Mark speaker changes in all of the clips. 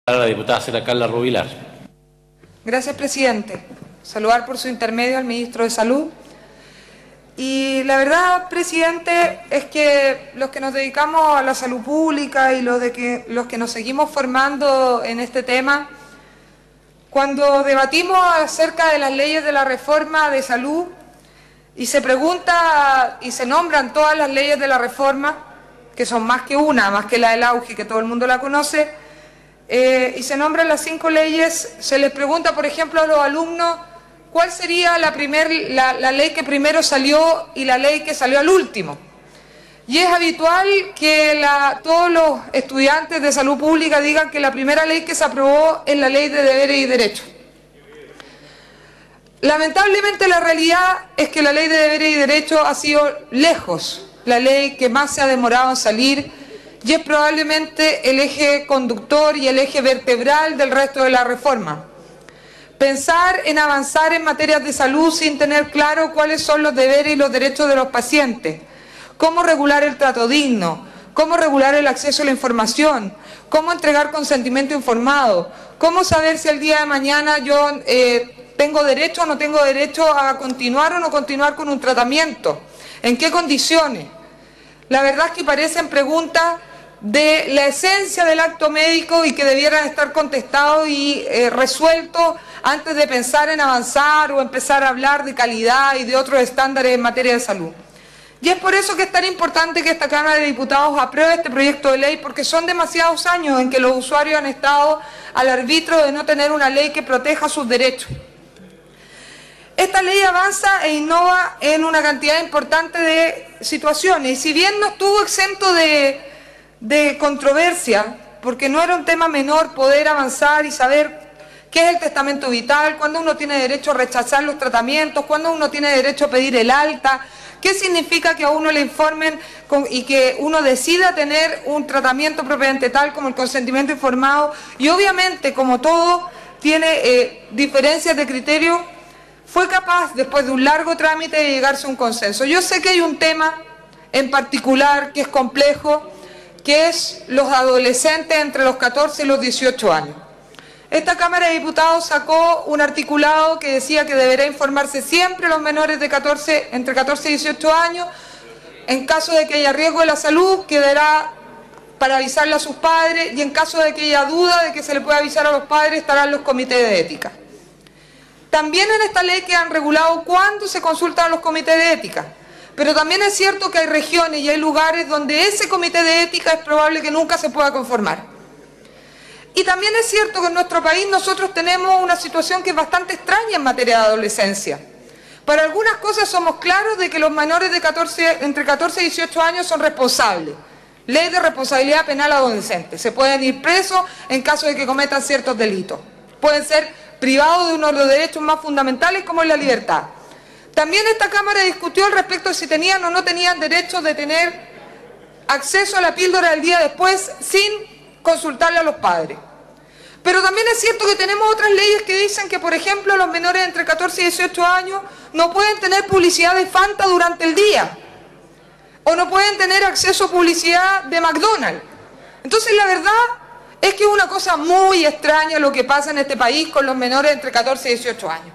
Speaker 1: A la diputada Sra. Carla Rubilar.
Speaker 2: Gracias, presidente. Saludar por su intermedio al ministro de Salud. Y la verdad, presidente, es que los que nos dedicamos a la salud pública y los que nos seguimos formando en este tema, cuando debatimos acerca de las leyes de la reforma de salud y se pregunta y se nombran todas las leyes de la reforma, que son más que una, más que la del auge, que todo el mundo la conoce, y se nombran las 5 leyes, se les pregunta, por ejemplo, a los alumnos cuál sería la ley que primero salió y la ley que salió al último. Y es habitual que todos los estudiantes de salud pública digan que la primera ley que se aprobó es la ley de deberes y derechos. Lamentablemente la realidad es que la ley de deberes y derechos ha sido lejos la ley que más se ha demorado en salir, y es probablemente el eje conductor y el eje vertebral del resto de la reforma. Pensar en avanzar en materias de salud sin tener claro cuáles son los deberes y los derechos de los pacientes, cómo regular el trato digno, cómo regular el acceso a la información, cómo entregar consentimiento informado, cómo saber si el día de mañana yo tengo derecho o no tengo derecho a continuar o no continuar con un tratamiento, en qué condiciones. La verdad es que parecen preguntas de la esencia del acto médico y que debieran estar contestados y resueltos antes de pensar en avanzar o empezar a hablar de calidad y de otros estándares en materia de salud. Y es por eso que es tan importante que esta Cámara de Diputados apruebe este proyecto de ley, porque son demasiados años en que los usuarios han estado al arbitrio de no tener una ley que proteja sus derechos. Esta ley avanza e innova en una cantidad importante de situaciones, y si bien no estuvo exento de controversia, porque no era un tema menor poder avanzar y saber qué es el testamento vital, cuándo uno tiene derecho a rechazar los tratamientos, cuándo uno tiene derecho a pedir el alta, qué significa que a uno le informen y que uno decida tener un tratamiento propiamente tal como el consentimiento informado, y obviamente, como todo tiene diferencias de criterio, fue capaz, después de un largo trámite, de llegarse a un consenso. Yo sé que hay un tema en particular que es complejo, que es los adolescentes entre los 14 y los 18 años. Esta Cámara de Diputados sacó un articulado que decía que deberá informarse siempre los menores de entre 14 y 18 años. En caso de que haya riesgo de la salud, quedará para avisarle a sus padres, y en caso de que haya duda de que se le pueda avisar a los padres, estarán los comités de ética. También en esta ley quedan regulado cuándo se consultan a los comités de ética, pero también es cierto que hay regiones y hay lugares donde ese comité de ética es probable que nunca se pueda conformar. Y también es cierto que en nuestro país nosotros tenemos una situación que es bastante extraña en materia de adolescencia. Para algunas cosas somos claros de que los menores de entre 14 y 18 años son responsables. Ley de responsabilidad penal adolescente. Se pueden ir presos en caso de que cometan ciertos delitos. Pueden ser privados de uno de los derechos más fundamentales, como es la libertad. También esta Cámara discutió al respecto de si tenían o no tenían derecho de tener acceso a la píldora del día después sin consultarle a los padres. Pero también es cierto que tenemos otras leyes que dicen que, por ejemplo, los menores entre 14 y 18 años no pueden tener publicidad de Fanta durante el día, o no pueden tener acceso a publicidad de McDonald's. Entonces, la verdad es que es una cosa muy extraña lo que pasa en este país con los menores entre 14 y 18 años.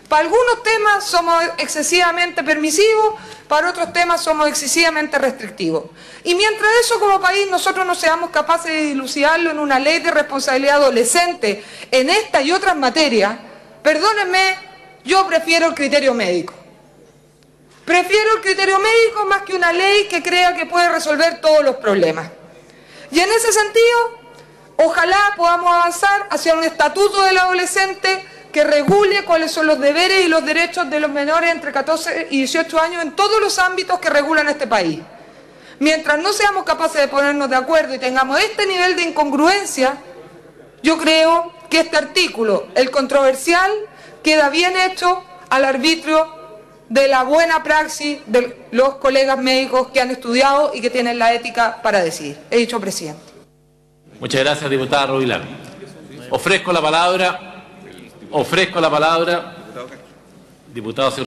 Speaker 2: Para algunos temas somos excesivamente permisivos, para otros temas somos excesivamente restrictivos. Y mientras eso, como país, nosotros no seamos capaces de dilucidarlo en una ley de responsabilidad adolescente en esta y otras materias, perdónenme, yo prefiero el criterio médico. Prefiero el criterio médico más que una ley que crea que puede resolver todos los problemas. Y en ese sentido, ojalá podamos avanzar hacia un estatuto del adolescente que regule cuáles son los deberes y los derechos de los menores entre 14 y 18 años en todos los ámbitos que regulan este país. Mientras no seamos capaces de ponernos de acuerdo y tengamos este nivel de incongruencia, yo creo que este artículo, el controversial, queda bien hecho al arbitrio de la buena praxis de los colegas médicos que han estudiado y que tienen la ética para decidir. He dicho, presidente.
Speaker 1: Muchas gracias, diputada Rubilar. Ofrezco la palabra, diputado